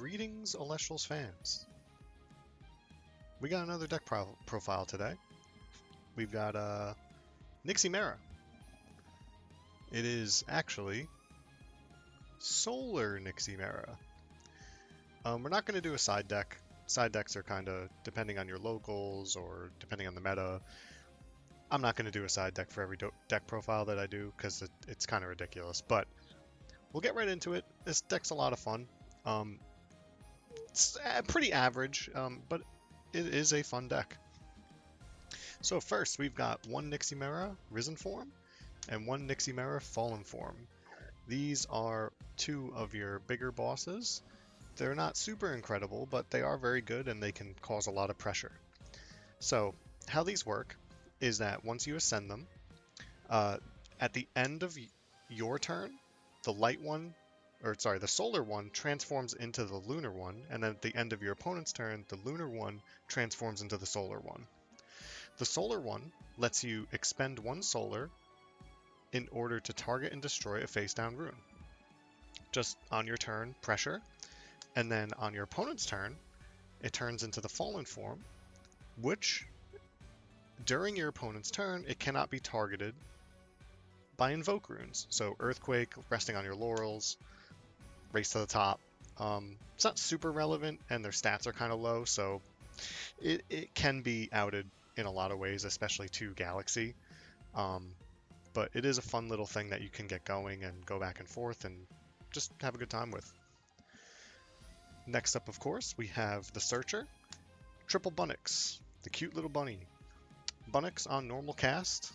Greetings, Elestrals fans. We got another deck profile today. We've got Nyximera. It is actually Solar Nyximera. We're not going to do a side deck. Side decks are kind of depending on your locals or depending on the meta. I'm not going to do a side deck for every deck profile that I do because it's kind of ridiculous. But we'll get right into it. This deck's a lot of fun. It's pretty average, but it is a fun deck. So first, we've got one Nyximera Risen form and one Nyximera Fallen form. These are two of your bigger bosses. They're not super incredible, but they are very good and they can cause a lot of pressure. So how these work is that once you ascend them, at the end of your turn, the solar one transforms into the lunar one, and then at the end of your opponent's turn, the lunar one transforms into the solar one. The solar one lets you expend one solar in order to target and destroy a face-down rune. Just on your turn, pressure, and then on your opponent's turn, it turns into the fallen form, which during your opponent's turn, it cannot be targeted by invoke runes. So Earthquake, Resting on Your Laurels, Race to the Top. It's not super relevant, and their stats are kind of low, so it can be outed in a lot of ways, especially to Galaxy. But it is a fun little thing that you can get going and go back and forth and just have a good time with. Next up, of course, we have the Searcher. Triple Bunnix, the cute little bunny. Bunnix on normal cast.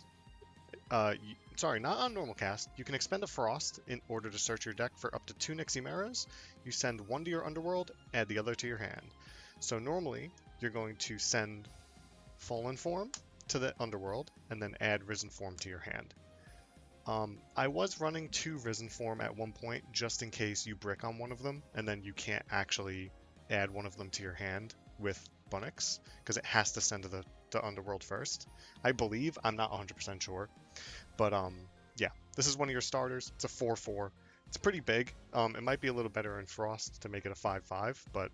Sorry, not on normal cast. You can expend a Frost in order to search your deck for up to 2 Nyximeras. You send one to your underworld, add the other to your hand. So normally, you're going to send Fallen form to the underworld, and then add Risen form to your hand. I was running 2 Risen form at one point, just in case you brick on one of them, and then you can't actually add one of them to your hand with Bunnix, because it has to send to the underworld first. I believe, I'm not 100% sure, but yeah, this is one of your starters. It's a 4/4. It's pretty big. It might be a little better in Frost to make it a 5/5, but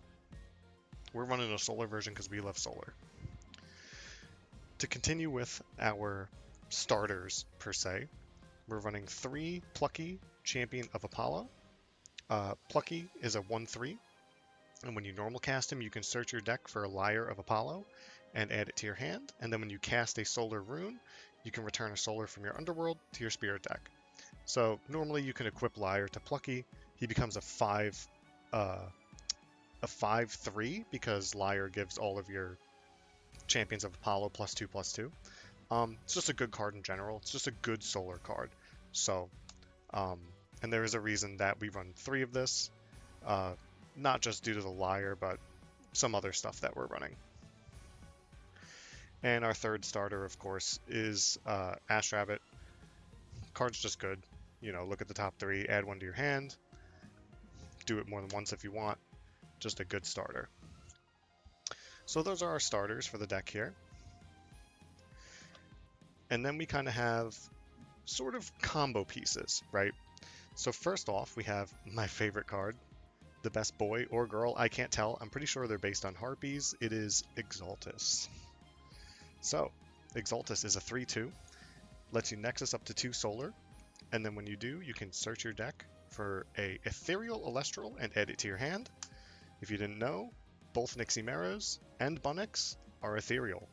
we're running a solar version because we love solar. To continue with our starters, per se, we're running 3 Plucky, Champion of Apollo. Plucky is a 1/3, and when you normal cast him, you can search your deck for a Lyre of Apollo and add it to your hand, and then when you cast a solar rune, you can return a solar from your underworld to your spirit deck. So normally you can equip Lyre to Plucky. He becomes a 5/3 because Lyre gives all of your Champions of Apollo +2/+2. It's just a good card in general. It's just a good solar card. So, and there is a reason that we run 3 of this, not just due to the Lyre, but some other stuff that we're running. And our third starter, of course, is Ash Rabbit. Card's just good. You know, look at the top 3, add one to your hand. Do it more than once if you want. Just a good starter. So those are our starters for the deck here. And then we kind of have sort of combo pieces, right? So first off, we have my favorite card, the best boy or girl, I can't tell. I'm pretty sure they're based on harpies. It is Exaltus. So, Exaltus is a 3/2, lets you Nexus up to 2 solar, and then when you do, you can search your deck for a Ethereal Elestral and add it to your hand. If you didn't know, both Nyximeras and Bunnix are ethereal.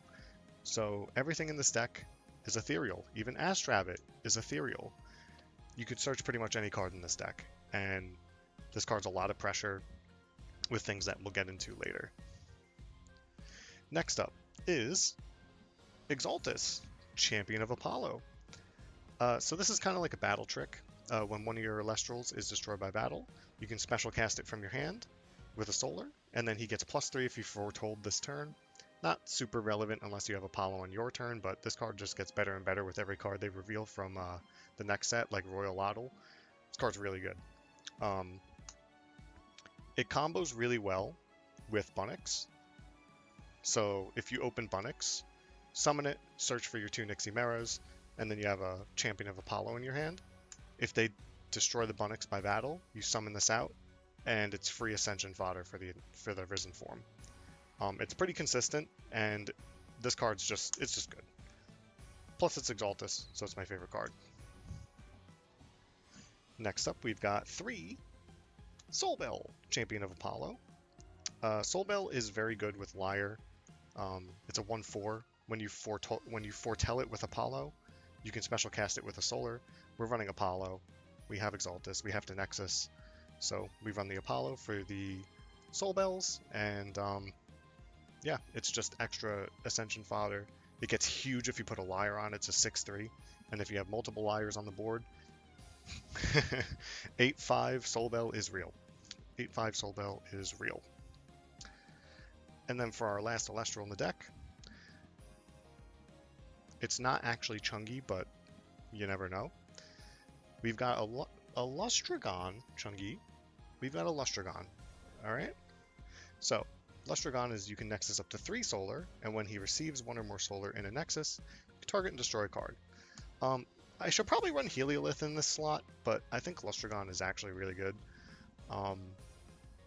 So everything in this deck is ethereal. Even Ash Rabbit is ethereal. You could search pretty much any card in this deck, and this card's a lot of pressure with things that we'll get into later. Next up is Exaltus, Champion of Apollo. So this is kind of like a battle trick. When one of your Elestrals is destroyed by battle, you can special cast it from your hand with a solar, and then he gets +3 if you foretold this turn. Not super relevant unless you have Apollo on your turn, but this card just gets better and better with every card they reveal from the next set, like Royal Lottle. This card's really good. It combos really well with Bunnix. So if you open Bunnix, summon it, search for your 2 Nyximeras, and then you have a Champion of Apollo in your hand. If they destroy the Bunnix by battle, you summon this out, and it's free Ascension fodder for the Risen form. It's pretty consistent, and this card's it's just good. Plus it's Exaltus, so it's my favorite card. Next up, we've got 3 Soulbell, Champion of Apollo. Soulbell is very good with Liar. It's a 1/4. When you foretell it with Apollo, you can special cast it with a Solar. We're running Apollo. We have Exaltus. We have to Nexus. So we run the Apollo for the Soulbells, and yeah, it's just extra Ascension fodder. It gets huge if you put a Liar on. It's a 6/3, and if you have multiple Liars on the board, 8/5 Soulbell is real. 8/5 Soulbell is real. And then for our last Elestral in the deck, it's not actually Chungi, but you never know. We've got a Lustragon Chungi. We've got a Lustragon. Alright? So, Lustragon is you can Nexus up to 3 Solar, and when he receives 1 or more Solar in a Nexus, you target and destroy a card. I should probably run Heliolith in this slot, but I think Lustragon is actually really good.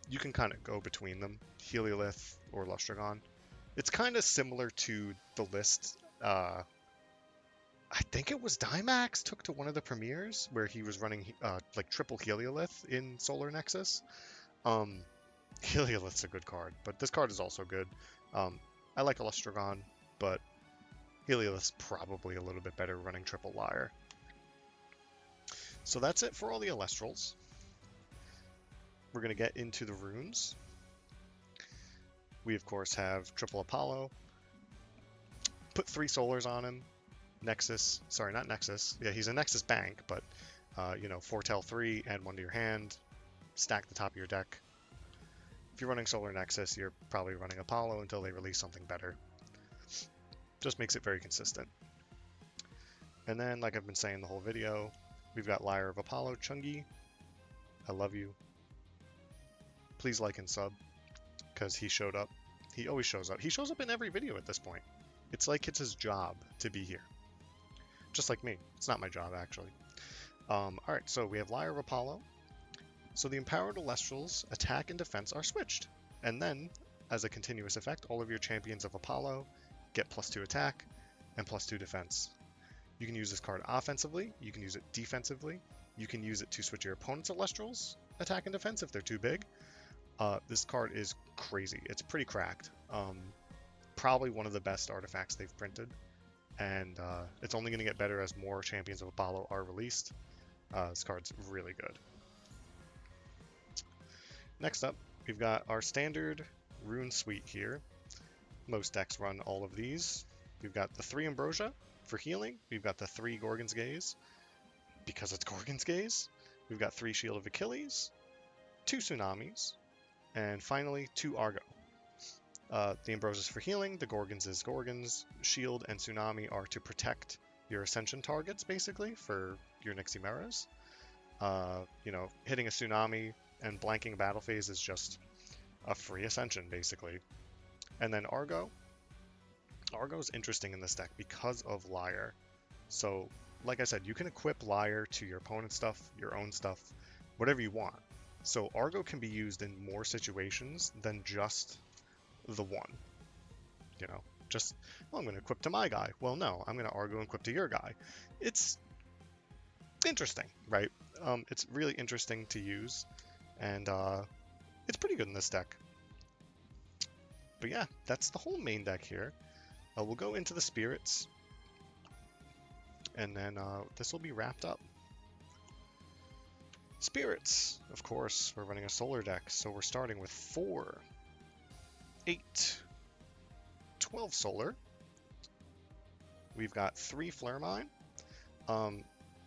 You can kind of go between them, Heliolith or Lustragon. It's kind of similar to the list. I think it was Dimax took to one of the premieres where he was running like triple Heliolith in Solar Nexus. Heliolith's a good card, but this card is also good. I like Lustragon, but Heliolith's probably a little bit better running triple Liar. So that's it for all the Elestrals. We're going to get into the runes. We, of course, have triple Apollo. Put 3 Solars on him. Nexus. Sorry, not Nexus. Yeah, he's a Nexus Bank, but, you know, foretell 3, add 1 to your hand. Stack the top of your deck. If you're running Solar Nexus, you're probably running Apollo until they release something better. Just makes it very consistent. And then, like I've been saying the whole video, we've got Liar of Apollo, Chungi. I love you. Please like and sub, because he showed up. He always shows up. He shows up in every video at this point. It's like it's his job to be here. Just like me. It's not my job, actually. Alright, so we have Liar of Apollo. So the Empowered Elestrals attack and defense are switched. And then, as a continuous effect, all of your champions of Apollo get +2 attack and +2 defense. You can use this card offensively. You can use it defensively. You can use it to switch your opponent's Elestrals attack and defense if they're too big. This card is crazy. It's pretty cracked. Probably one of the best artifacts they've printed. And it's only going to get better as more Champions of Apollo are released. This card's really good. Next up, we've got our standard rune suite here. Most decks run all of these. We've got the 3 Ambrosia for healing. We've got the 3 Gorgon's Gaze, because it's Gorgon's Gaze. We've got 3 Shield of Achilles, 2 Tsunamis, and finally 2 Argo. The Ambrosia's for healing, the Gorgon's is Gorgon's, Shield and Tsunami are to protect your Ascension targets, basically, for your Nyximeras. You know, hitting a Tsunami and blanking a battle phase is just a free Ascension, basically. And then Argo. Argo's interesting in this deck because of Liar. So, like I said, you can equip Liar to your opponent's stuff, your own stuff, whatever you want. So Argo can be used in more situations than just the one. You know, just, well, I'm going to equip to my guy. Well, no, I'm going to Argo and equip to your guy. It's interesting, right? It's really interesting to use, and it's pretty good in this deck. But yeah, that's the whole main deck here. We'll go into the spirits, and then this will be wrapped up. Spirits, of course, we're running a solar deck, so we're starting with 4, 8, 12 solar. We've got 3 Flare Mine.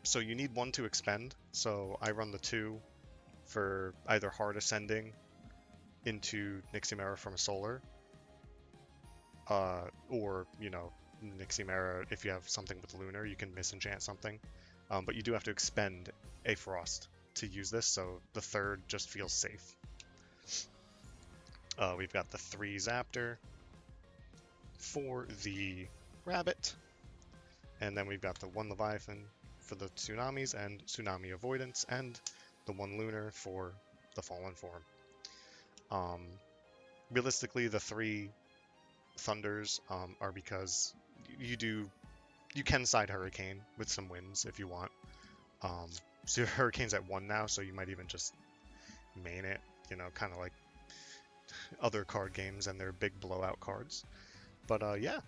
So you need 1 to expend, so I run the 2 for either hard ascending into Nyximera from a solar, or, you know, Nyximera, if you have something with Lunar, you can misenchant something. But you do have to expend a Frost to use this, so the 3rd just feels safe. We've got the 3 Zaptor for the Rabbit, and then we've got the 1 Leviathan for the Tsunamis and Tsunami Avoidance, and the 1 Lunar for the Fallen form. Realistically, the 3 Thunders are because you can side Hurricane with some wins if you want. So your Hurricane's at 1 now, so you might even just main it, kind of like other card games and their big blowout cards. But yeah,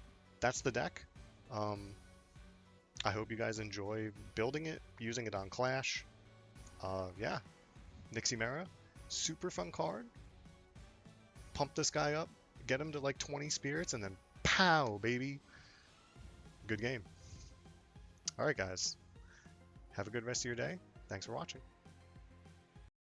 that's the deck. I hope you guys enjoy building it, using it on Clash. Yeah, Nyximera, super fun card. Pump this guy up, get him to like 20 spirits, and then pow, baby. Good game. Alright, guys. Have a good rest of your day. Thanks for watching.